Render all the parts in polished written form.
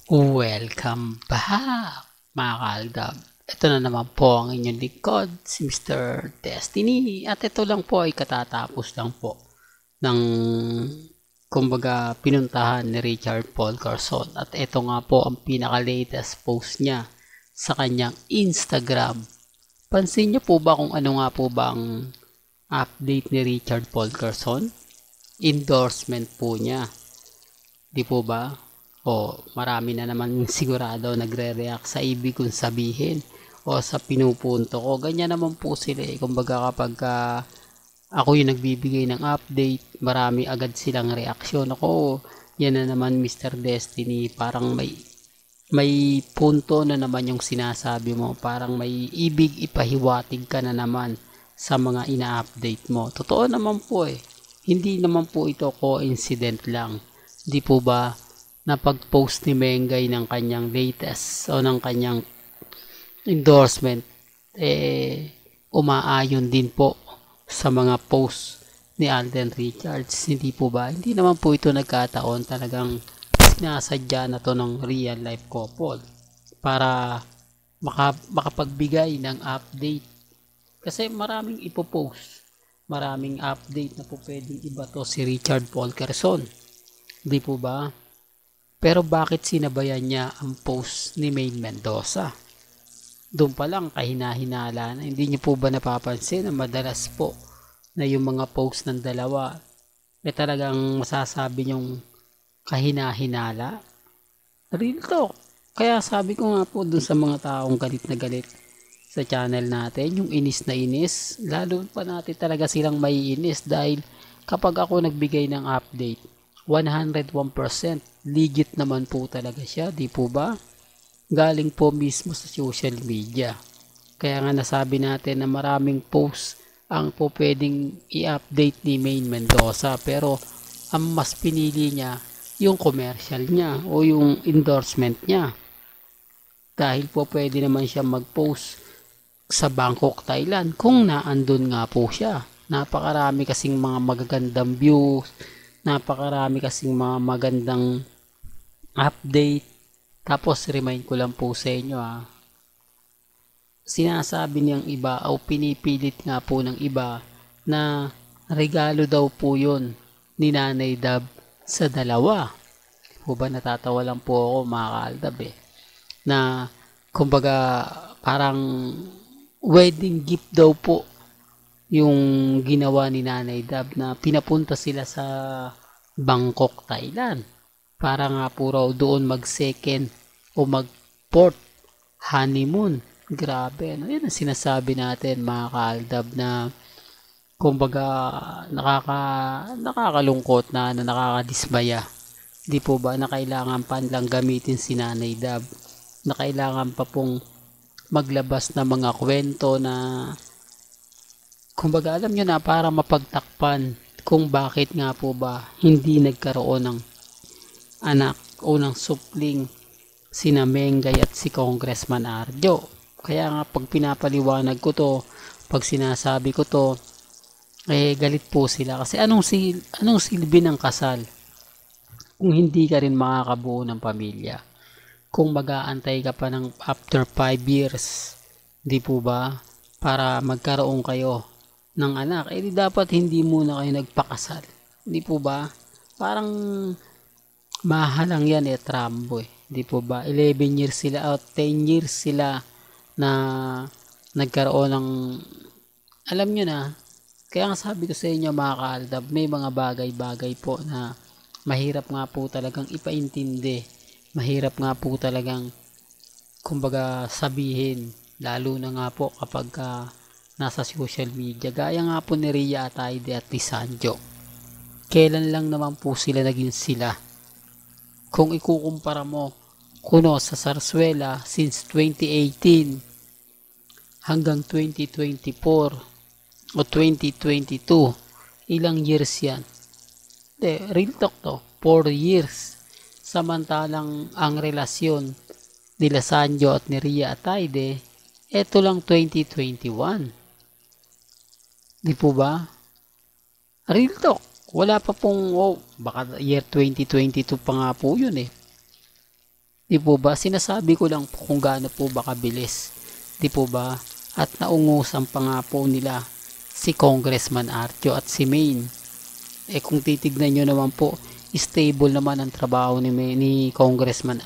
Welcome back, mga kaaldab. Ito na naman po ang inyong likod, si Mr. Destiny. At ito lang po ay katatapos lang po ng kumbaga pinuntahan ni Richard Paul Carson. At ito nga po ang pinaka-latest post niya sa kanyang Instagram. Pansin niyo po ba kung ano nga po ba ang update ni Richard Paul Carson? Endorsement po niya. Di po ba? O marami na naman sigurado nagre-react sa ibig kong sabihin o sa pinupunto ko. Ganyan naman po sila eh. Kumbaga kapag ako yung nagbibigay ng update, marami agad silang reaksyon. Ako, yan na naman Mr. Destiny. Parang may punto na naman yung sinasabi mo. Parang may ibig ipahiwatig ka na naman sa mga ina-update mo. Totoo naman po eh. Hindi naman po ito coincident lang. Di po ba na pag-post ni Mengay ng kanyang latest o ng kanyang endorsement umaayon din po sa mga post ni Alden Richards. Hindi po ba? Hindi naman po ito nagkataon, talagang sinasadya na to ng real life couple para makapagbigay ng update kasi maraming ipopost, maraming update na po pwedeng iba to si Richard Paul Carson. Di po ba? Pero bakit sinabayan niya ang post ni Maine Mendoza? Doon pa lang kahina-hinala na. Hindi niyo po ba napapansin na madalas po na yung mga post ng dalawa talagang masasabi niyong kahina-hinala? Real talk. Kaya sabi ko nga po doon sa mga taong galit na galit sa channel natin, yung inis na inis, lalo pa natin talaga silang maiinis dahil kapag ako nagbigay ng update, 101% legit naman po talaga siya, di po ba? Galing po mismo sa social media. Kaya nga nasabi natin na maraming posts ang po pwedeng i-update ni Maine Mendoza, pero ang mas pinili niya yung commercial niya o yung endorsement niya. Dahil po pwede naman siya mag-post sa Bangkok, Thailand kung naandun nga po siya. Napakarami kasing mga magagandang views, napakarami kasing mga magandang update. Tapos remind ko lang po sa inyo sinasabi niyang iba o pinipilit nga po ng iba na regalo daw po yun ni Nanay Dab sa dalawa. Po ba natatawa lang po ako mga kaaldab na kumbaga parang wedding gift daw po yung ginawa ni Nanay Dab na pinapunta sila sa Bangkok, Thailand para nga po raw doon mag-second o mag-fourth honeymoon. Grabe, ano yun ang sinasabi natin mga kaaldab na kumbaga nakakalungkot na nakakadismaya. Di po ba na kailangan pa lang gamitin si Nanay Dab, na kailangan pa pong maglabas ng mga kwento na kumbaga alam nyo na para mapagtakpan kung bakit nga po ba hindi nagkaroon ng anak o ng supling sina Mengay at si Congressman Arjo. Kaya nga pag pinapaliwanag ko to, pag sinasabi ko to, galit po sila kasi anong silbi ng kasal kung hindi ka rin makakabuo ng pamilya, kung mag-aantay ka pa ng after 5 years, di po ba, para magkaroon kayo ng anak, di dapat hindi muna kayo nagpakasal, di po ba? Parang mahalang yan Trambo di po ba? 11 years sila out, 10 years sila na nagkaroon ng alam nyo na. Kaya nga sabi ko sa inyo mga kaaldab, may mga bagay-bagay po na mahirap nga po talagang ipaintindi, mahirap nga po talagang kumbaga sabihin, lalo na nga po kapag nasa social media, gaya nga po ni Rhea Atayde at ni Sanjo. Kailan lang naman po sila naging sila? Kung ikukumpara mo kuno sa Sarsuela since 2018 hanggang 2024 o 2022, ilang years yan? Real talk to, 4 years. Samantalang ang relasyon nila Sanjo at ni Rhea Atayde, eto lang 2021. Di po ba? Real talk. Wala pa pong, baka year 2022 pa nga po yun Di po ba? Sinasabi ko lang po kung gaano po ba kabilis. Di po ba? At naungusan pa nga po nila si Congressman Arjo at si Maine. Kung titignan nyo naman po, stable naman ang trabaho ni Congressman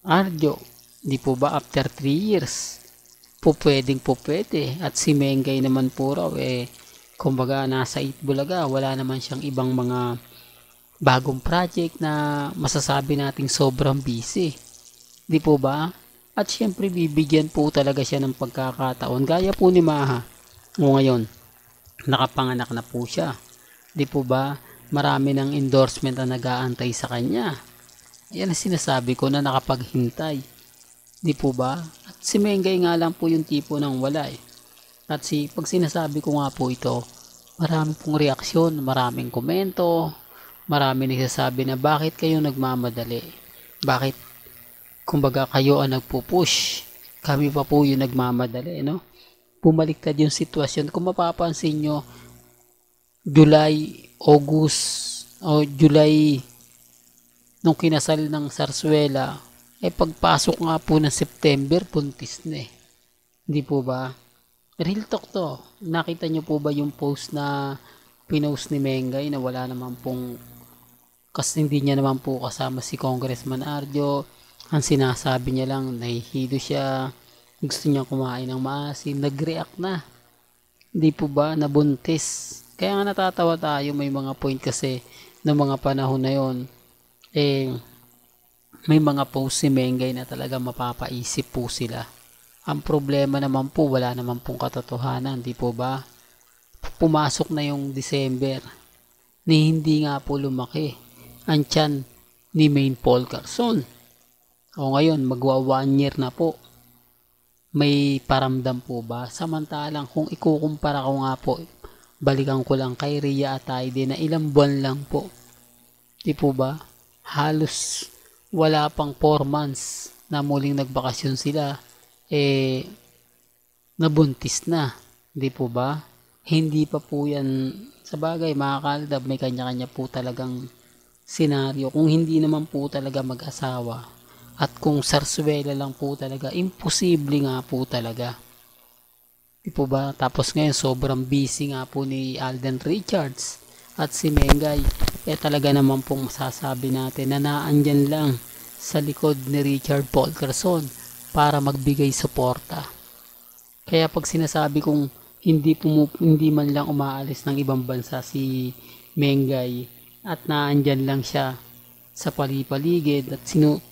Arjo. Di po ba after 3 years? Po pwede. At si Mengay naman po raw kumbaga nasa Itbulaga, wala naman siyang ibang mga bagong project na masasabi nating sobrang busy. Di po ba? At syempre bibigyan po talaga siya ng pagkakataon. Gaya po ni Maha. O ngayon, nakapanganak na po siya. Di po ba? Marami ng endorsement na nag-aantay sa kanya. Yan ang sinasabi ko na nakapaghintay. Di po ba? At si Mengay nga lang po yung tipo ng wala eh. At pag sinasabi ko nga po ito, marami pong reaksyon, maraming komento, marami nagsasabi na bakit kayo nagmamadali? Bakit kumbaga kayo ang nagpupush? Kami pa po yung nagmamadali, no? Bumaliktad yung sitwasyon. Kung mapapansin nyo, July, August, o July, nung kinasal ng Sarsuela, pagpasok nga po ng September, buntis na eh. Hindi po ba? Real talk to. Nakita nyo po ba yung post na pinost ni Mengay na wala naman pong kasi hindi niya naman po kasama si Congressman Arjo. Ang sinasabi niya lang, nahihilo siya, gusto niya kumain ng maasim, nag-react na. Hindi po ba? Nabuntis. Kaya nga natatawa tayo, may mga point kasi ng mga panahon na yon may mga post si Mengay na talaga mapapaisip po sila. Ang problema naman po, wala naman pong katotohanan, di po ba? Pumasok na yung December, ni hindi nga po lumaki ang tiyan ni Maine Paul Carson. O ngayon, magwa 1 year na po. May paramdam po ba? Samantalang kung ikukumpara ko nga po, balikan ko lang kay Rhea Atayde na ilang buwan lang po. Di po ba? Halos wala pang 4 months na muling nagbakasyon sila. Nabuntis na. Di po ba? Hindi pa po yan, sa bagay mga kaldab, may kanya-kanya po talagang senaryo. Kung hindi naman po talaga mag-asawa at kung sarsuela lang po talaga, imposible nga po talaga. Di po ba? Tapos ngayon sobrang busy nga po ni Alden Richards at si Mengay. Talaga naman pong masasabi natin na naandyan lang sa likod ni Richard Paul Carson para magbigay suporta. Kaya pag sinasabi kong hindi man lang umaalis ng ibang bansa si Mengay at naandyan lang siya sa palipaligid at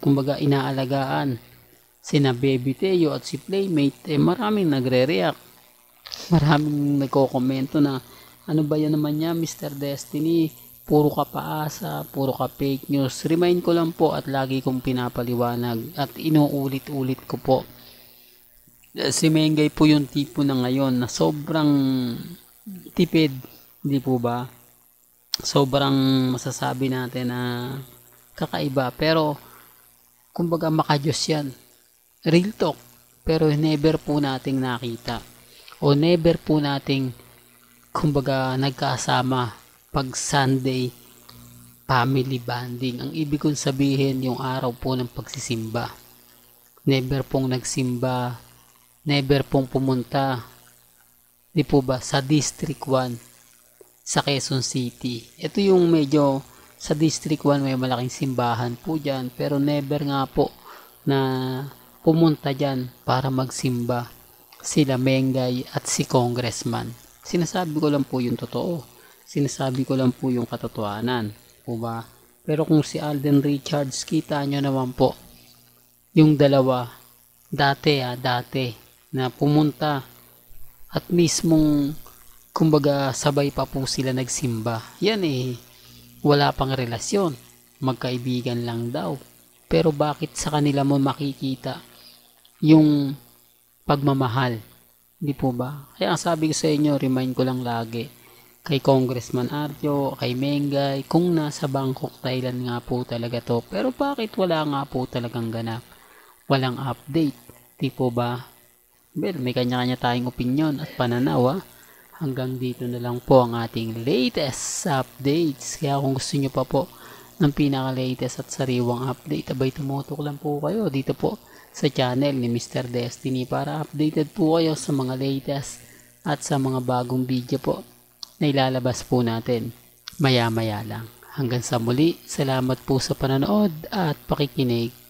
kumbaga inaalagaan sina Baby Teo at si Playmate, maraming nagre-react. Maraming nagko-komento na ano ba yan naman niya, Mr. Destiny, puro ka paasa, puro ka fake news. Remind ko lang po at lagi kong pinapaliwanag at inuulit-ulit ko po. Si Mengay po yung tipo na ngayon na sobrang tipid, hindi po ba? Sobrang masasabi natin na kakaiba, pero kumbaga makajos yan. Real talk, pero never po nating nakita o never po nating kumbaga nagkasama pag Sunday family bonding. Ang ibig kong sabihin yung araw po ng pagsisimba. Never pong nagsimba, never pong pumunta, di po ba, sa District 1 sa Quezon City. Ito yung medyo sa District 1 may malaking simbahan po dyan, pero never nga po na pumunta dyan para magsimba sila Mengay at si Congressman. Sinasabi ko lang po yung totoo. Sinasabi ko lang po yung katotohanan. Po ba? Pero kung si Alden Richards, kita nyo naman po yung dalawa dati na pumunta at mismong kumbaga sabay pa po sila nagsimba. Yan wala pang relasyon, magkaibigan lang daw. Pero bakit sa kanila mo makikita yung pagmamahal? Di po ba? Kaya sabi ko sa inyo, remind ko lang lagi kay Congressman Arjo, kay Mengay, kung nasa Bangkok, Thailand nga po talaga to. Pero bakit wala nga po talagang ganap? Walang update. Di po ba? Well, may kanya-kanya tayong opinion at pananaw. Hanggang dito na lang po ang ating latest updates. Kaya kung gusto nyo pa po ng pinaka-latest at sariwang update, abay tumutok lang po kayo dito po sa channel ni Mr. Destiny para updated po kayo sa mga latest at sa mga bagong video po na ilalabas po natin maya maya lang. Hanggang sa muli, salamat po sa panonood at pakikinig.